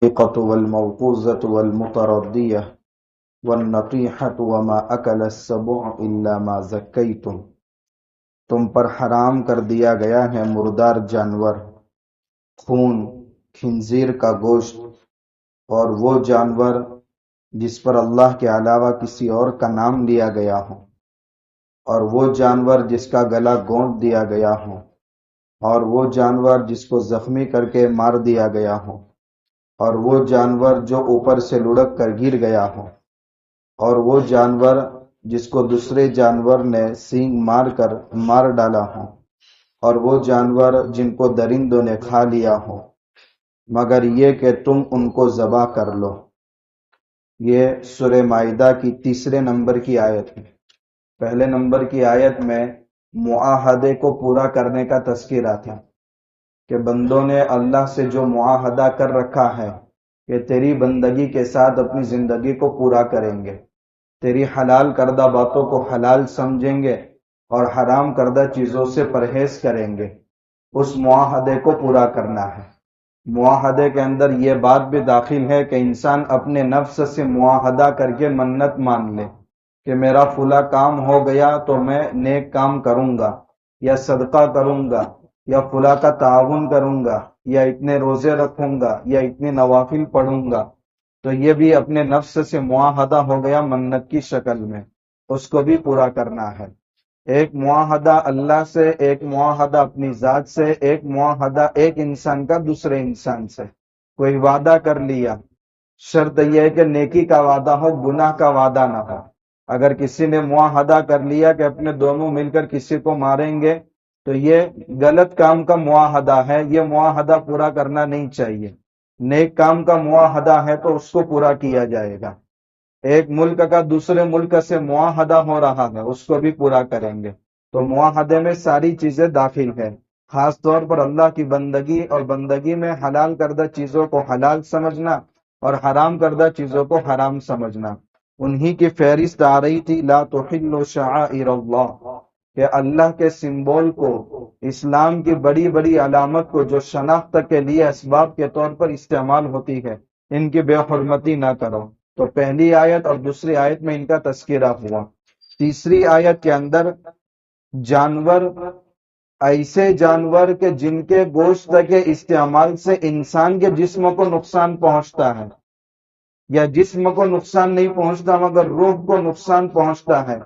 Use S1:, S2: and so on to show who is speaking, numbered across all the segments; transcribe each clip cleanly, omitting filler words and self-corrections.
S1: والموقوذة والمتردية والنطيحة وما أكل السبع إلا ما زكيتم۔ تم پر حرام کر دیا گیا ہے مردار جانور، خون، خنزیر کا گوشت، اور وہ جانور جس پر اللہ کے علاوہ کسی اور کا نام لیا گیا ہو، اور وہ جانور جس کا گلا گونٹ دیا گیا ہو، اور وہ جانور جس کو زخمی کر کے مار دیا گیا ہو، اور وہ جانور جو اوپر سے لڑک کر گر گیا ہو، اور وہ جانور جس کو دوسرے جانور نے سینگ مار کر مار ڈالا ہو، اور وہ جانور جن کو درندوں نے کھا لیا ہو، مگر یہ کہ تم ان کو ذبح کر لو۔ یہ سورہ مائدہ کی تیسرے نمبر کی آیت ہے۔ پہلے نمبر کی آیت میں معاہدے کو پورا کرنے کا تذکرہ تھا کہ بندوں نے اللہ سے جو معاہدہ کر رکھا ہے کہ تیری بندگی کے ساتھ اپنی زندگی کو پورا کریں گے، تیری حلال کردہ باتوں کو حلال سمجھیں گے اور حرام کردہ چیزوں سے پرہیز کریں گے، اس معاہدے کو پورا کرنا ہے۔ معاہدے کے اندر یہ بات بھی داخل ہے کہ انسان اپنے نفس سے معاہدہ کر کے منت مان لے کہ میرا فلاں کام ہو گیا تو میں نیک کام کروں گا، یا صدقہ کروں گا، یا فلاں کا تعاون کروں گا، یا اتنے روزے رکھوں گا، یا اتنے نوافل پڑھوں گا۔ تو یہ بھی اپنے نفس سے معاہدہ ہو گیا منت کی شکل میں، اس کو بھی پورا کرنا ہے۔ ایک معاہدہ اللہ سے، ایک معاہدہ اپنی ذات سے، ایک معاہدہ ایک انسان کا دوسرے انسان سے۔ کوئی وعدہ کر لیا، شرط یہ ہے کہ نیکی کا وعدہ ہو، گناہ کا وعدہ نہ ہو۔ اگر کسی نے معاہدہ کر لیا کہ اپنے دونوں مل کر کسی کو ماریں گے تو یہ غلط کام کا معاہدہ ہے، یہ معاہدہ پورا کرنا نہیں چاہیے۔ نیک کام کا معاہدہ ہے تو اس کو پورا کیا جائے گا۔ ایک ملک کا دوسرے ملک سے معاہدہ ہو رہا ہے، اس کو بھی پورا کریں گے۔ تو معاہدے میں ساری چیزیں داخل ہیں، خاص طور پر اللہ کی بندگی، اور بندگی میں حلال کردہ چیزوں کو حلال سمجھنا اور حرام کردہ چیزوں کو حرام سمجھنا۔ انہی کی فہرست آ رہی تھی لا تحلوا شعائر اللہ، کہ اللہ کے سمبول کو، اسلام کی بڑی بڑی علامت کو جو شناخت کے لیے اسباب کے طور پر استعمال ہوتی ہے، ان کی بے حرمتی نہ کرو۔ تو پہلی آیت اور دوسری آیت میں ان کا تذکرہ ہوا۔ تیسری آیت کے اندر جانور، ایسے جانور کہ جن کے گوشت کے استعمال سے انسان کے جسم کو نقصان پہنچتا ہے، یا جسم کو نقصان نہیں پہنچتا مگر روح کو نقصان پہنچتا ہے،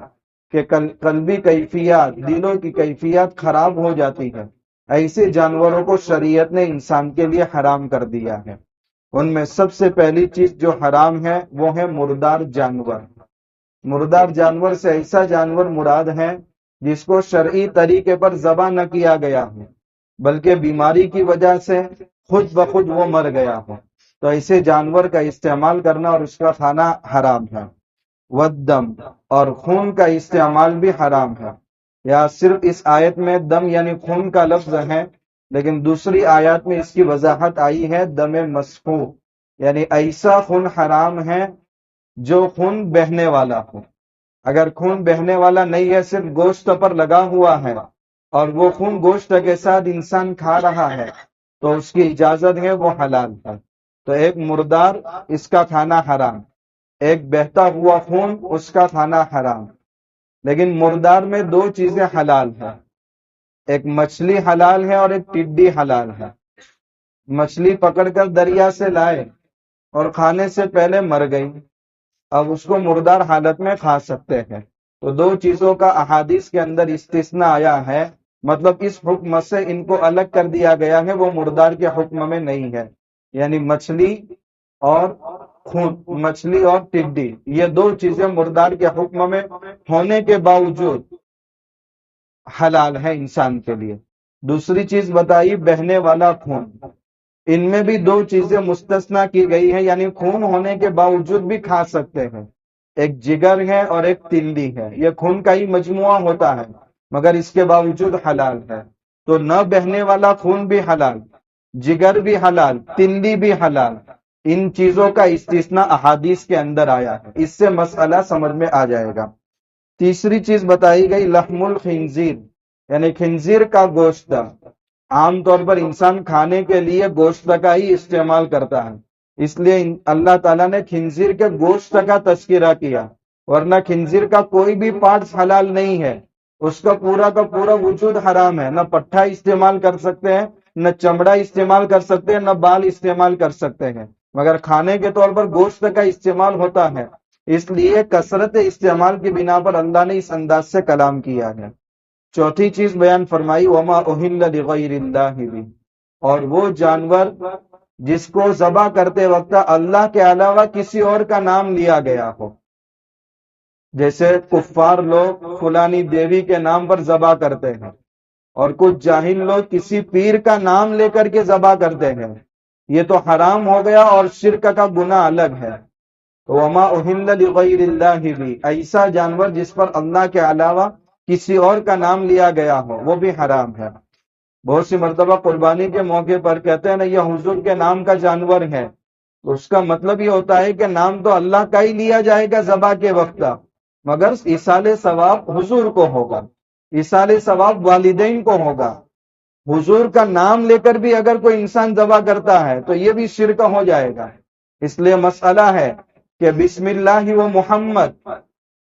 S1: کہ قلبی کیفیات، دلوں کی کیفیات خراب ہو جاتی ہے، ایسے جانوروں کو شریعت نے انسان کے لیے حرام کر دیا ہے۔ ان میں سب سے پہلی چیز جو حرام ہے وہ ہے مردار جانور۔ مردار جانور سے ایسا جانور مراد ہے جس کو شرعی طریقے پر ذبح نہ کیا گیا ہو، بلکہ بیماری کی وجہ سے خود بخود وہ مر گیا ہو، تو ایسے جانور کا استعمال کرنا اور اس کا کھانا حرام ہے۔ والدم، اور خون کا استعمال بھی حرام ہے۔ یا صرف اس آیت میں دم یعنی خون کا لفظ ہے، لیکن دوسری آیات میں اس کی وضاحت آئی ہے دم مسفوح، یعنی ایسا خون حرام ہے جو خون بہنے والا ہو۔ اگر خون بہنے والا نہیں ہے، صرف گوشت پر لگا ہوا ہے اور وہ خون گوشت کے ساتھ انسان کھا رہا ہے تو اس کی اجازت ہے، وہ حلال ہے۔ تو ایک مردار، اس کا کھانا حرام، ایک بہتا ہوا خون، اس کا کھانا حرام۔ لیکن مردار میں دو چیزیں حلال ہیں، ایک مچھلی حلال ہے اور ایک ٹڈی حلال ہے۔ مچھلی پکڑ کر دریا سے لائے اور کھانے سے پہلے مر گئی، اب اس کو مردار حالت میں کھا سکتے ہیں۔ تو دو چیزوں کا احادیث کے اندر استثناء آیا ہے، مطلب اس حکم سے ان کو الگ کر دیا گیا ہے، وہ مردار کے حکم میں نہیں ہے۔ یعنی مچھلی اور خون، مچھلی اور ٹڈی، یہ دو چیزیں مردار کے حکم میں ہونے کے باوجود حلال ہے انسان کے لیے۔ دوسری چیز بتائی بہنے والا خون، ان میں بھی دو چیزیں مستثنا کی گئی ہیں، یعنی خون ہونے کے باوجود بھی کھا سکتے ہیں، ایک جگر ہے اور ایک تلدی ہے۔ یہ خون کا ہی مجموعہ ہوتا ہے مگر اس کے باوجود حلال ہے۔ تو نہ بہنے والا خون بھی حلال، جگر بھی حلال، تلدی بھی حلال۔ ان چیزوں کا استثناء احادیث کے اندر آیا ہے، اس سے مسئلہ سمجھ میں آ جائے گا۔ تیسری چیز بتائی گئی لحم الخنزیر، یعنی خنزیر کا گوشت۔ عام طور پر انسان کھانے کے لیے گوشت کا ہی استعمال کرتا ہے، اس لیے اللہ تعالیٰ نے خنزیر کے گوشت کا تذکرہ کیا، ورنہ خنزیر کا کوئی بھی پارٹس حلال نہیں ہے، اس کا پورا وجود حرام ہے۔ نہ پٹھا استعمال کر سکتے ہیں، نہ چمڑا استعمال کر سکتے ہیں، نہ بال استعمال کر سکتے ہیں، مگر کھانے کے طور پر گوشت کا استعمال ہوتا ہے۔ اس لیے کثرت استعمال کی بنا پر اللہ نے اس انداز سے کلام کیا ہے۔ چوتھی چیز بیان فرمائی، وما اہل لغیر اللہ بھی، اور وہ جانور جس کو ذبح کرتے وقت اللہ کے علاوہ کسی اور کا نام لیا گیا ہو، جیسے کفار لوگ فلانی دیوی کے نام پر ذبح کرتے ہیں، اور کچھ جاہل لوگ کسی پیر کا نام لے کر کے ذبح کرتے ہیں، یہ تو حرام ہو گیا اور شرک کا گناہ الگ ہے۔ وما اہل لغیر اللہ بھی، ایسا جانور جس پر اللہ کے علاوہ کسی اور کا نام لیا گیا ہو وہ بھی حرام ہے۔ بہت سی مرتبہ قربانی کے موقع پر کہتے ہیں نا یہ حضور کے نام کا جانور ہے، تو اس کا مطلب یہ ہوتا ہے کہ نام تو اللہ کا ہی لیا جائے گا ذبح کے وقت، مگر ایصال ثواب حضور کو ہوگا، ایصال ثواب والدین کو ہوگا۔ حضور کا نام لے کر بھی اگر کوئی انسان ذبح کرتا ہے تو یہ بھی شرک ہو جائے گا۔ اس لیے مسئلہ ہے کہ بسم اللہ و محمد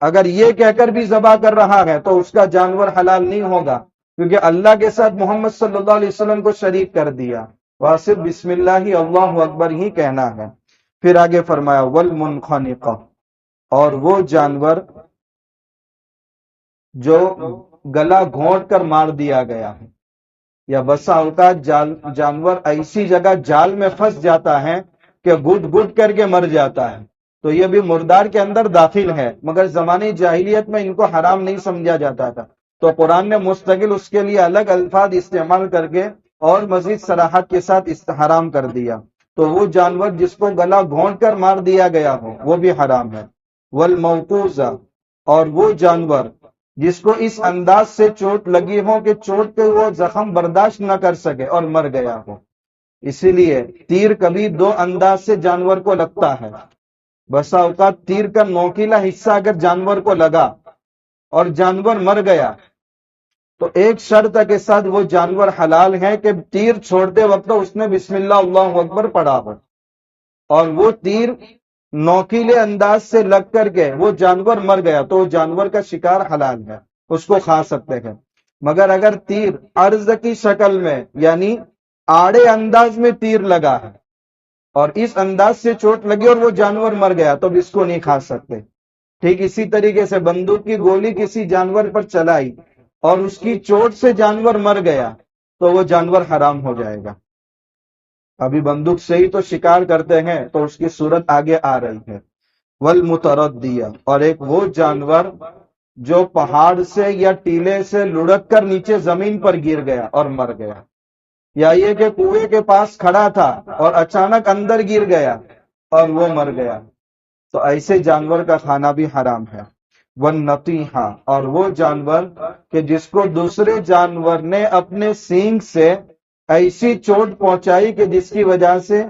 S1: اگر یہ کہہ کر بھی ذبح کر رہا ہے تو اس کا جانور حلال نہیں ہوگا، کیونکہ اللہ کے ساتھ محمد صلی اللہ علیہ وسلم کو شریک کر دیا، وہاں صرف بسم اللہ اللہ اکبر ہی کہنا ہے۔ پھر آگے فرمایا والمنخنقہ، اور وہ جانور جو گلا گھونٹ کر مار دیا گیا ہے، یا بسا اوقات جانور ایسی جگہ جال میں پھنس جاتا ہے کہ گھٹ گھٹ کر کے مر جاتا ہے، تو یہ بھی مردار کے اندر داخل ہے، مگر زمانے جاہلیت میں ان کو حرام نہیں سمجھا جاتا تھا، تو قرآن نے مستقل اس کے لیے الگ الفاظ استعمال کر کے اور مزید صراحت کے ساتھ حرام کر دیا۔ تو وہ جانور جس کو گلا گھونٹ کر مار دیا گیا ہو وہ بھی حرام ہے۔ والموقوذہ، اور وہ جانور جس کو اس انداز سے چوٹ لگی ہو کہ چوٹ پہ وہ زخم برداشت نہ کر سکے اور مر گیا ہو۔ اسی لیے تیر کبھی دو انداز سے جانور کو لگتا ہے، بسا اوقات تیر کا نوکیلا حصہ اگر جانور کو لگا اور جانور مر گیا تو ایک شرط کے ساتھ وہ جانور حلال ہے کہ تیر چھوڑتے وقت اس نے بسم اللہ اللہ اکبر پڑھا ہو، اور وہ تیر نوکیلے انداز سے لگ کر کے وہ جانور مر گیا تو وہ جانور کا شکار حلال ہے، اس کو کھا سکتے ہیں۔ مگر اگر تیر عرض کی شکل میں یعنی آڑے انداز میں تیر لگا ہے اور اس انداز سے چوٹ لگی اور وہ جانور مر گیا تو اس کو نہیں کھا سکتے۔ ٹھیک اسی طریقے سے بندوق کی گولی کسی جانور پر چلائی اور اس کی چوٹ سے جانور مر گیا تو وہ جانور حرام ہو جائے گا۔ ابھی بندوق سے ہی تو شکار کرتے ہیں تو اس کی صورت آگے آ رہی ہے۔ والمتردیہ، اور ایک وہ جانور جو پہاڑ سے یا ٹیلے سے لڑک کر نیچے زمین پر گر گیا اور مر گیا، یا یہ کہ کنویں کے پاس کھڑا تھا اور اچانک اندر گر گیا اور وہ مر گیا، تو ایسے جانور کا کھانا بھی حرام ہے۔ والنطیحہ، اور وہ جانور کہ جس کو دوسرے جانور نے اپنے سینگ سے ایسی چوٹ پہنچائی کہ جس کی وجہ سے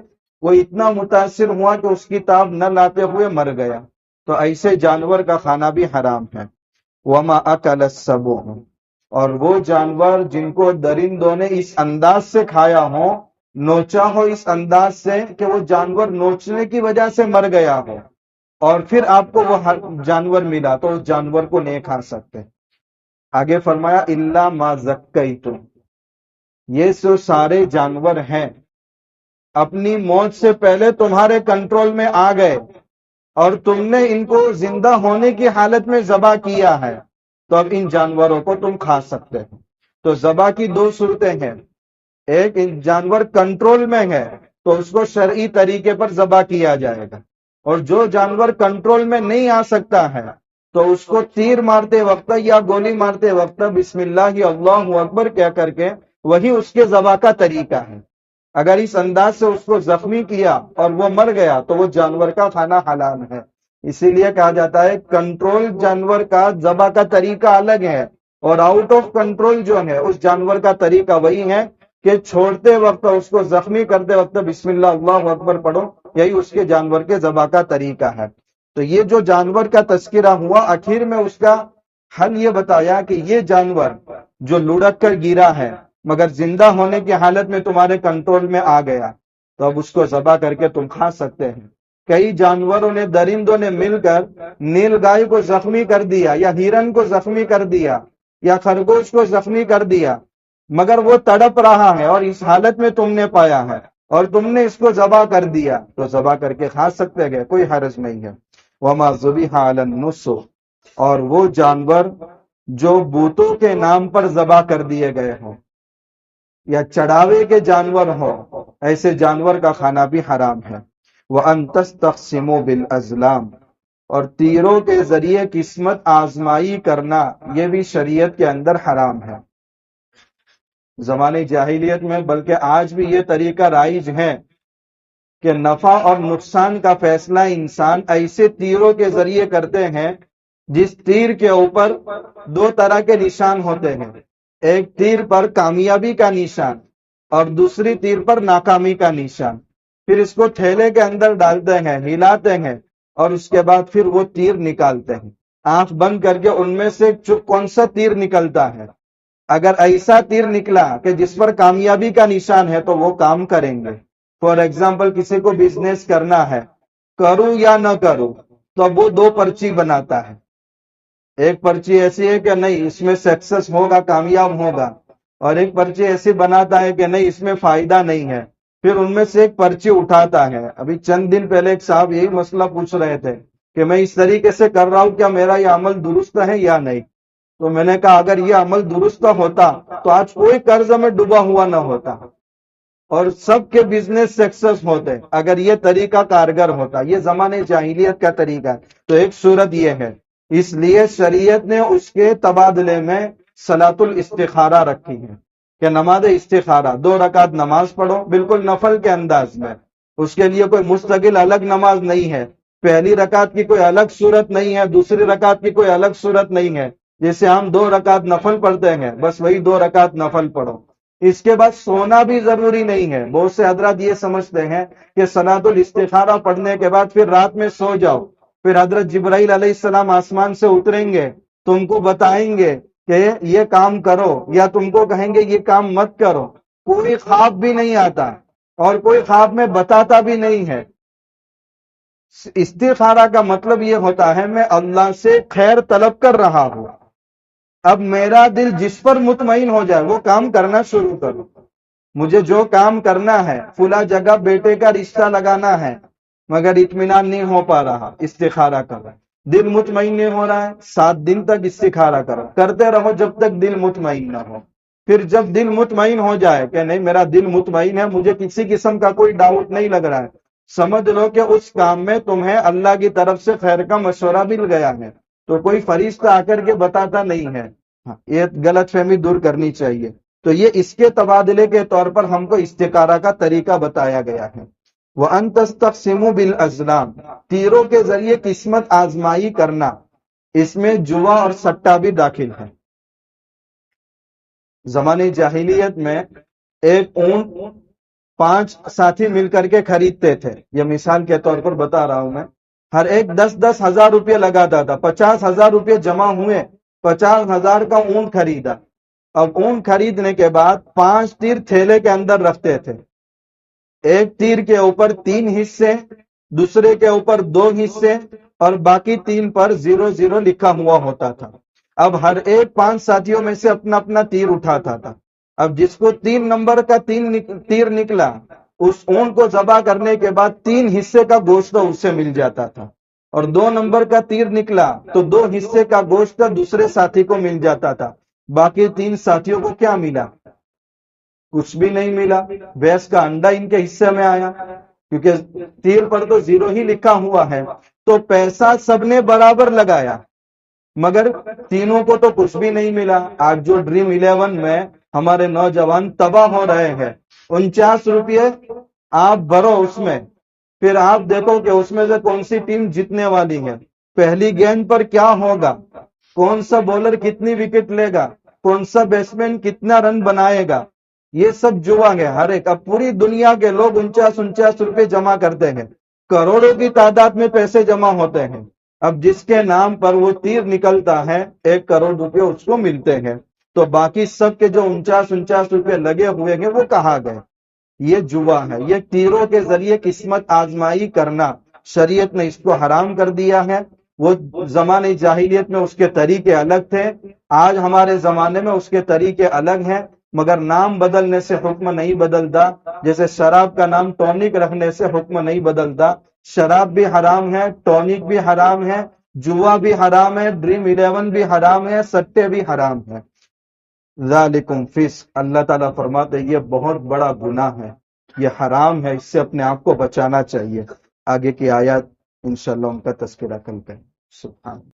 S1: وہ اتنا متاثر ہوا کہ اس کی تاب نہ لاتے ہوئے مر گیا، تو ایسے جانور کا کھانا بھی حرام ہے۔ وما اکل السبع، اور وہ جانور جن کو درندوں نے اس انداز سے کھایا ہو، نوچا ہو اس انداز سے کہ وہ جانور نوچنے کی وجہ سے مر گیا ہو اور پھر آپ کو وہ جانور ملا تو اس جانور کو نہیں کھا سکتے۔ آگے فرمایا الا ما زکیتم، یہ جو سارے جانور ہیں اپنی موت سے پہلے تمہارے کنٹرول میں آ گئے اور تم نے ان کو زندہ ہونے کی حالت میں ذبح کیا ہے تو اب ان جانوروں کو تم کھا سکتے ہو۔ تو ذبح کی دو صورتیں ہیں، ایک جانور کنٹرول میں ہے تو اس کو شرعی طریقے پر ذبح کیا جائے گا، اور جو جانور کنٹرول میں نہیں آ سکتا ہے تو اس کو تیر مارتے وقت یا گولی مارتے وقت بسم اللہ اللہ اکبر کہہ کر کے وہی اس کے ذبح کا طریقہ ہے۔ اگر اس انداز سے اس کو زخمی کیا اور وہ مر گیا تو وہ جانور کا کھانا حلال ہے۔ اسی لیے کہا جاتا ہے کنٹرول جانور کا ذبح کا طریقہ الگ ہے، اور آؤٹ آف کنٹرول جو ہے اس جانور کا طریقہ وہی ہے کہ چھوڑتے وقت اس کو زخمی کرتے وقت بسم اللہ اللہ اکبر پڑھو، یہی اس کے جانور کے ذبح کا طریقہ ہے۔ تو یہ جو جانور کا تذکرہ ہوا آخر میں اس کا حل یہ بتایا کہ یہ جانور جو لڑک کر گرا ہے مگر زندہ ہونے کی حالت میں تمہارے کنٹرول میں آ گیا تو اب اس کو ذبح کر کے تم کھا سکتے ہیں۔ کئی جانوروں نے، درندوں نے مل کر نیل گائے کو زخمی کر دیا، یا ہرن کو زخمی کر دیا، یا خرگوش کو زخمی کر دیا، مگر وہ تڑپ رہا ہے اور اس حالت میں تم نے پایا ہے اور تم نے اس کو ذبح کر دیا، تو ذبح کر کے کھا سکتے گئے، کوئی حرج نہیں ہے۔ وما ذبح علی النصب، اور وہ جانور جو بتوں کے نام پر ذبح کر دیے گئے ہوں یا چڑھاوے کے جانور ہو، ایسے جانور کا کھانا بھی حرام ہے۔ وَأَن تَسْتَقْسِمُوا بِالْأَزْلَامِ، اور تیروں کے ذریعے قسمت آزمائی کرنا یہ بھی شریعت کے اندر حرام ہے۔ زمانے جاہلیت میں، بلکہ آج بھی یہ طریقہ رائج ہے کہ نفع اور نقصان کا فیصلہ انسان ایسے تیروں کے ذریعے کرتے ہیں جس تیر کے اوپر دو طرح کے نشان ہوتے ہیں، ایک تیر پر کامیابی کا نشان اور دوسری تیر پر ناکامی کا نشان۔ پھر اس کو تھیلے کے اندر ڈالتے ہیں، ہلاتے ہیں، اور اس کے بعد پھر وہ تیر نکالتے ہیں، آنکھ بند کر کے ان میں سے کون سا تیر نکلتا ہے۔ اگر ایسا تیر نکلا کہ جس پر کامیابی کا نشان ہے تو وہ کام کریں گے۔ فار ایگزامپل، کسی کو بزنس کرنا ہے، کروں یا نہ کروں، تو اب وہ دو پرچی بناتا ہے۔ ایک پرچی ایسی ہے کہ نہیں اس میں سکسس ہوگا، کامیاب ہوگا، اور ایک پرچی ایسی بناتا ہے کہ نہیں اس میں فائدہ نہیں ہے، پھر ان میں سے ایک پرچی اٹھاتا ہے۔ ابھی چند دن پہلے ایک صاحب یہی مسئلہ پوچھ رہے تھے کہ میں اس طریقے سے کر رہا ہوں، کیا میرا یہ عمل درست ہے یا نہیں؟ تو میں نے کہا اگر یہ عمل درست ہوتا تو آج کوئی قرض میں ڈوبا ہوا نہ ہوتا اور سب کے بزنس سکسس ہوتے، اگر یہ طریقہ کارگر ہوتا۔ یہ زمانے جاہلیت کا طریقہ ہے۔ تو ایک صورت یہ ہے، اس لیے شریعت نے اس کے تبادلے میں صلاۃ الاستخارہ رکھی ہے کہ نماز استخارہ، 2 رکعت نماز پڑھو بالکل نفل کے انداز میں، اس کے لیے کوئی مستقل الگ نماز نہیں ہے، پہلی رکعت کی کوئی الگ صورت نہیں ہے، دوسری رکعت کی کوئی الگ صورت نہیں ہے، جیسے ہم 2 رکعت نفل پڑھتے ہیں بس وہی 2 رکعت نفل پڑھو۔ اس کے بعد سونا بھی ضروری نہیں ہے۔ بہت سے حضرات یہ سمجھتے ہیں کہ صلاۃ الاستخارہ پڑھنے کے بعد پھر رات میں سو جاؤ، پھر حضرت جبرائیل علیہ السلام آسمان سے اتریں گے، تم کو بتائیں گے کہ یہ کام کرو، یا تم کو کہیں گے یہ کام مت کرو۔ کوئی خواب بھی نہیں آتا اور کوئی خواب میں بتاتا بھی نہیں ہے۔ استخارہ کا مطلب یہ ہوتا ہے میں اللہ سے خیر طلب کر رہا ہوں، اب میرا دل جس پر مطمئن ہو جائے وہ کام کرنا شروع کرو۔ مجھے جو کام کرنا ہے، فلاں جگہ بیٹے کا رشتہ لگانا ہے مگر اطمینان نہیں ہو پا رہا، استخارہ کرو۔ دل مطمئن نہیں ہو رہا ہے، 7 دن تک استخارہ کرو، کرتے رہو جب تک دل مطمئن نہ ہو۔ پھر جب دل مطمئن ہو جائے کہ نہیں میرا دل مطمئن ہے، مجھے کسی قسم کا کوئی ڈاؤٹ نہیں لگ رہا ہے، سمجھ لو کہ اس کام میں تمہیں اللہ کی طرف سے خیر کا مشورہ مل گیا ہے، تو کوئی فرشتہ آ کر کے بتاتا نہیں ہے۔ یہ غلط فہمی دور کرنی چاہیے۔ تو یہ اس کے تبادلے کے طور پر ہم کو استخارہ کا طریقہ بتایا گیا ہے۔ وَأَن تَسْتَقْسِمُوا بِالْأَزْلَامِ، تیروں کے ذریعے قسمت آزمائی کرنا، اس میں جوا اور سٹا بھی داخل ہے۔ زمانے جاہلیت میں ایک اونٹ 5 ساتھی مل کر کے خریدتے تھے، یہ مثال کے طور پر بتا رہا ہوں میں، ہر ایک 10-10 ہزار روپے لگاتا تھا، 50,000 روپے جمع ہوئے، 50,000 کا اونٹ خریدا۔ اب اونٹ خریدنے کے بعد 5 تیر تھیلے کے اندر رکھتے تھے، ایک تیر کے اوپر 3 حصے، دوسرے کے اوپر 2 حصے، اور باقی 3 پر 0-0 لکھا ہوا ہوتا تھا۔ اب ہر ایک 5 ساتھیوں میں سے اپنا اپنا تیر اٹھاتا تھا۔ اب جس کو 3 نمبر کا تیر نکلا، اس اونٹ کو ذبح کرنے کے بعد 3 حصے کا گوشت اسے مل جاتا تھا، اور 2 نمبر کا تیر نکلا تو 2 حصے کا گوشت دوسرے ساتھی کو مل جاتا تھا۔ باقی 3 ساتھیوں کو کیا ملا؟ کچھ بھی نہیں ملا۔ بھینس کا انڈا ان کے حصے میں آیا، کیونکہ تیر پر تو 0 ہی لکھا ہوا ہے، تو پیسہ سب نے برابر لگایا مگر تینوں کو تو کچھ بھی نہیں ملا۔ آج جو ڈریم 11 میں ہمارے نوجوان تباہ ہو رہے ہیں، 49 روپے آپ بھرو اس میں، پھر آپ دیکھو کہ اس میں سے کون سی ٹیم جیتنے والی ہے، پہلی گیند پر کیا ہوگا، کون سا بولر کتنی وکٹ لے گا، کون سا بیٹسمین کتنا رن بنائے گا، یہ سب جوا ہے ہر ایک۔ اب پوری دنیا کے لوگ 49 روپے جمع کرتے ہیں، کروڑوں کی تعداد میں پیسے جمع ہوتے ہیں۔ اب جس کے نام پر وہ تیر نکلتا ہے 1 کروڑ روپے اس کو ملتے ہیں، تو باقی سب کے جو 49 روپے لگے ہوئے ہیں وہ کہاں گئے؟ یہ جوا ہے، یہ تیروں کے ذریعے قسمت آزمائی کرنا شریعت نے اس کو حرام کر دیا ہے۔ وہ زمانے جاہلیت میں اس کے طریقے الگ تھے، آج ہمارے زمانے میں اس کے طریقے الگ ہیں، مگر نام بدلنے سے حکم نہیں بدلتا۔ جیسے شراب کا نام ٹونک رکھنے سے حکم نہیں بدلتا، شراب بھی حرام ہے، ٹونک بھی حرام ہے، جوا بھی حرام ہے، ڈریم 11 بھی حرام ہے، سٹے بھی حرام ہے۔ ذالکم فسق، اللہ تعالیٰ فرماتے ہیں یہ بہت بڑا گناہ ہے، یہ حرام ہے، اس سے اپنے آپ کو بچانا چاہیے۔ آگے کی آیات انشاءاللہ ان کا تذکرہ کل کریں۔ سبحان